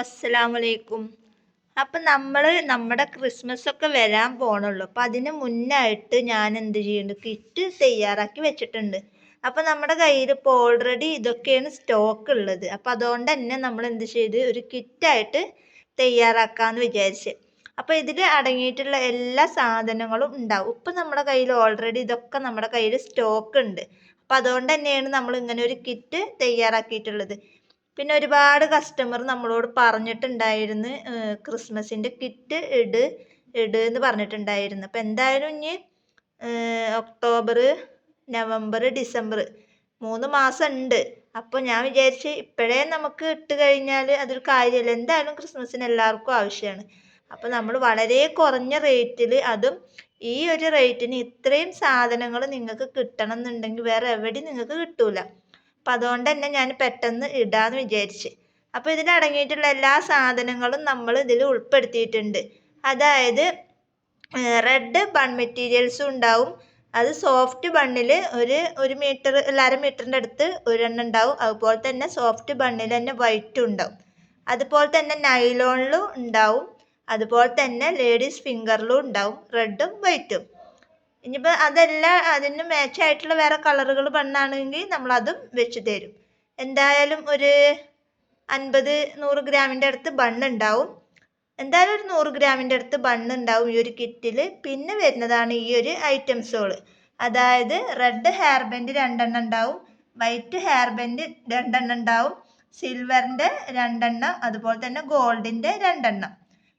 അസ്സലാമലൈക്കും. അപ്പം നമ്മുടെ ക്രിസ്മസ് ഒക്കെ വരാൻ പോണുള്ളൂ. അപ്പം അതിന് മുന്നായിട്ട് ഞാൻ എന്ത് ചെയ്യുന്നുണ്ട്, കിറ്റ് തയ്യാറാക്കി വെച്ചിട്ടുണ്ട്. അപ്പം നമ്മുടെ കയ്യിൽ ഇപ്പോൾ ഓൾറെഡി ഇതൊക്കെയാണ് സ്റ്റോക്ക് ഉള്ളത്. അപ്പം അതുകൊണ്ട് തന്നെ നമ്മൾ എന്ത് ചെയ്ത് ഒരു കിറ്റായിട്ട് തയ്യാറാക്കാമെന്ന് വിചാരിച്ച്. അപ്പോൾ ഇതിൽ അടങ്ങിയിട്ടുള്ള എല്ലാ സാധനങ്ങളും ഉണ്ടാവും. ഇപ്പം നമ്മുടെ കയ്യിൽ ഓൾറെഡി ഇതൊക്കെ നമ്മുടെ കയ്യിൽ സ്റ്റോക്ക് ഉണ്ട്. അപ്പം അതുകൊണ്ട് തന്നെയാണ് നമ്മൾ ഇങ്ങനെ ഒരു കിറ്റ് തയ്യാറാക്കിയിട്ടുള്ളത്. പിന്നെ ഒരുപാട് കസ്റ്റമർ നമ്മളോട് പറഞ്ഞിട്ടുണ്ടായിരുന്നു, ക്രിസ്മസിൻ്റെ കിറ്റ് ഇട് എന്ന് പറഞ്ഞിട്ടുണ്ടായിരുന്നു. അപ്പം എന്തായാലും ഇനി ഒക്ടോബർ, നവംബർ, ഡിസംബർ 3 മാസം ഉണ്ട്. അപ്പോൾ ഞാൻ വിചാരിച്ച് ഇപ്പോഴേ നമുക്ക് ഇട്ട് കഴിഞ്ഞാൽ അതൊരു കാര്യമല്ല. എന്തായാലും ക്രിസ്മസിന് എല്ലാവർക്കും ആവശ്യമാണ്. അപ്പോൾ നമ്മൾ വളരെ കുറഞ്ഞ റേറ്റിൽ, അതും ഈ ഒരു റേറ്റിന് ഇത്രയും സാധനങ്ങൾ നിങ്ങൾക്ക് കിട്ടണം എന്നുണ്ടെങ്കിൽ വേറെ എവിടെയും നിങ്ങൾക്ക് കിട്ടൂല. അപ്പം അതുകൊണ്ട് തന്നെ ഞാൻ പെട്ടെന്ന് ഇടാമെന്ന് വിചാരിച്ച്. അപ്പോൾ ഇതിൽ അടങ്ങിയിട്ടുള്ള എല്ലാ സാധനങ്ങളും നമ്മൾ ഇതിൽ ഉൾപ്പെടുത്തിയിട്ടുണ്ട്. അതായത് റെഡ് ബൺ മെറ്റീരിയൽസും ഉണ്ടാവും. അത് സോഫ്റ്റ് ബണ്ണിൽ ഒരു മീറ്റർ, 1.5 മീറ്ററിൻ്റെ അടുത്ത് ഒരെണ്ണം ഉണ്ടാവും. അതുപോലെ തന്നെ സോഫ്റ്റ് ബണ്ണിൽ തന്നെ വൈറ്റും ഉണ്ടാവും. അതുപോലെ തന്നെ നൈലോണിലും ഉണ്ടാവും. അതുപോലെ തന്നെ ലേഡീസ് ഫിംഗറിലും ഉണ്ടാവും, റെഡും വൈറ്റും. ഇനിയിപ്പോൾ അതല്ല, അതിന് മാച്ചായിട്ടുള്ള വേറെ കളറുകൾ ബണ്ണാണെങ്കിൽ നമ്മളതും വെച്ച് തരും. എന്തായാലും ഒരു 50-100 ഗ്രാമിൻ്റെ അടുത്ത് ബണ്ണുണ്ടാവും. എന്തായാലും ഒരു 100 ഗ്രാമിൻ്റെ അടുത്ത് ബണ്ണുണ്ടാവും ഈ ഒരു കിറ്റിൽ. പിന്നെ വരുന്നതാണ് ഈ ഒരു ഐറ്റംസുകൾ. അതായത് റെഡ് ഹെയർ ബാൻഡ് 2 എണ്ണം ഉണ്ടാവും, വൈറ്റ് ഹെയർ ബാൻഡ് 2 എണ്ണം ഉണ്ടാവും, സിൽവറിൻ്റെ 2 എണ്ണം, അതുപോലെ തന്നെ ഗോൾഡിൻ്റെ 2 എണ്ണം.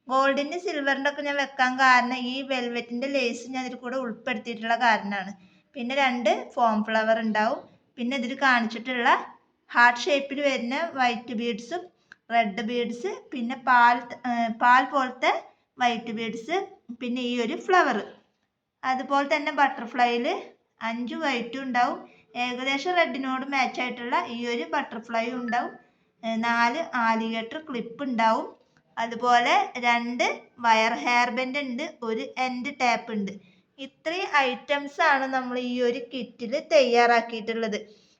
ഗോൾഡിൻ്റെ സിൽവറിൻ്റെ ഒക്കെ ഞാൻ വെക്കാൻ കാരണം ഈ വെൽവെറ്റിൻ്റെ ലേസ് ഞാൻ ഇതിൽ കൂടെ ഉൾപ്പെടുത്തിയിട്ടുള്ള കാരണമാണ്. പിന്നെ 2 ഫോം ഫ്ലവർ ഉണ്ടാവും. പിന്നെ ഇതിൽ കാണിച്ചിട്ടുള്ള ഹാർട്ട് ഷേപ്പിൽ വരുന്ന വൈറ്റ് ബീഡ്സും റെഡ് ബീഡ്സ്, പിന്നെ പാൽ പോലത്തെ വൈറ്റ് ബീഡ്സ്, പിന്നെ ഈ ഒരു ഫ്ലവർ. അതുപോലെ തന്നെ ബട്ടർഫ്ലൈയിൽ 5 വൈറ്റും ഉണ്ടാവും. ഏകദേശം റെഡിനോട് മാച്ചായിട്ടുള്ള ഈ ഒരു ബട്ടർഫ്ലൈയും ഉണ്ടാവും. 4 ആലിഗേറ്റർ ക്ലിപ്പ് ഉണ്ടാവും. അതുപോലെ 2 വയർ ഹെയർ ബാൻഡ് ഉണ്ട്, ഒരു എൻഡ് ടാപ്പ് ഉണ്ട്. ഇത്രയും ഐറ്റംസ് ആണ് നമ്മൾ ഈ ഒരു കിറ്റിൽ തയ്യാറാക്കിയിട്ടുള്ളത്.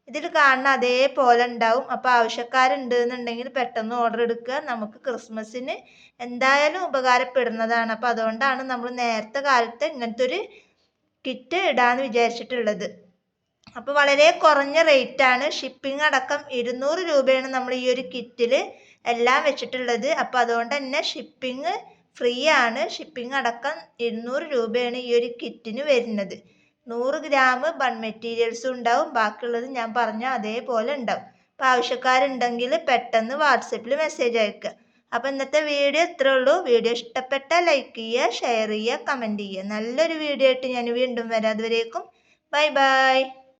ഇതിൽ കാണുന്ന അതേപോലെ ഉണ്ടാവും. അപ്പോൾ ആവശ്യക്കാരുണ്ട് എന്നുണ്ടെങ്കിൽ പെട്ടെന്ന് ഓർഡർ എടുക്കുക. നമുക്ക് ക്രിസ്മസിന് എന്തായാലും ഉപകാരപ്പെടുന്നതാണ്. അപ്പോൾ അതുകൊണ്ടാണ് നമ്മൾ നേരത്തെ കാലത്ത് ഇങ്ങനത്തെ ഒരു കിറ്റ് ഇടാമെന്ന് വിചാരിച്ചിട്ടുള്ളത്. അപ്പോൾ വളരെ കുറഞ്ഞ റേറ്റാണ്. ഷിപ്പിംഗ് അടക്കം 200 രൂപയാണ് നമ്മൾ ഈ ഒരു കിറ്റിൽ എല്ലാം വെച്ചിട്ടുള്ളത്. അപ്പോൾ അതുകൊണ്ട് തന്നെ ഷിപ്പിംഗ് ഫ്രീ ആണ്. ഷിപ്പിംഗ് അടക്കം 200 രൂപയാണ് ഈ ഒരു കിറ്റിന് വരുന്നത്. 100 ഗ്രാം ബൺ മെറ്റീരിയൽസും ഉണ്ടാവും. ബാക്കിയുള്ളത് ഞാൻ പറഞ്ഞ അതേപോലെ ഉണ്ടാവും. അപ്പോൾ ആവശ്യക്കാരുണ്ടെങ്കിൽ പെട്ടെന്ന് വാട്സപ്പിൽ മെസ്സേജ് അയക്കുക. അപ്പോൾ ഇന്നത്തെ വീഡിയോ ഇത്രേ ഉള്ളൂ. വീഡിയോ ഇഷ്ടപ്പെട്ടാൽ ലൈക്ക് ചെയ്യുക, ഷെയർ ചെയ്യുക, കമൻറ്റ് ചെയ്യുക. നല്ലൊരു വീഡിയോ ആയിട്ട് ഞാൻ വീണ്ടും വരാം. അതുവരേക്കും ബൈ ബൈ.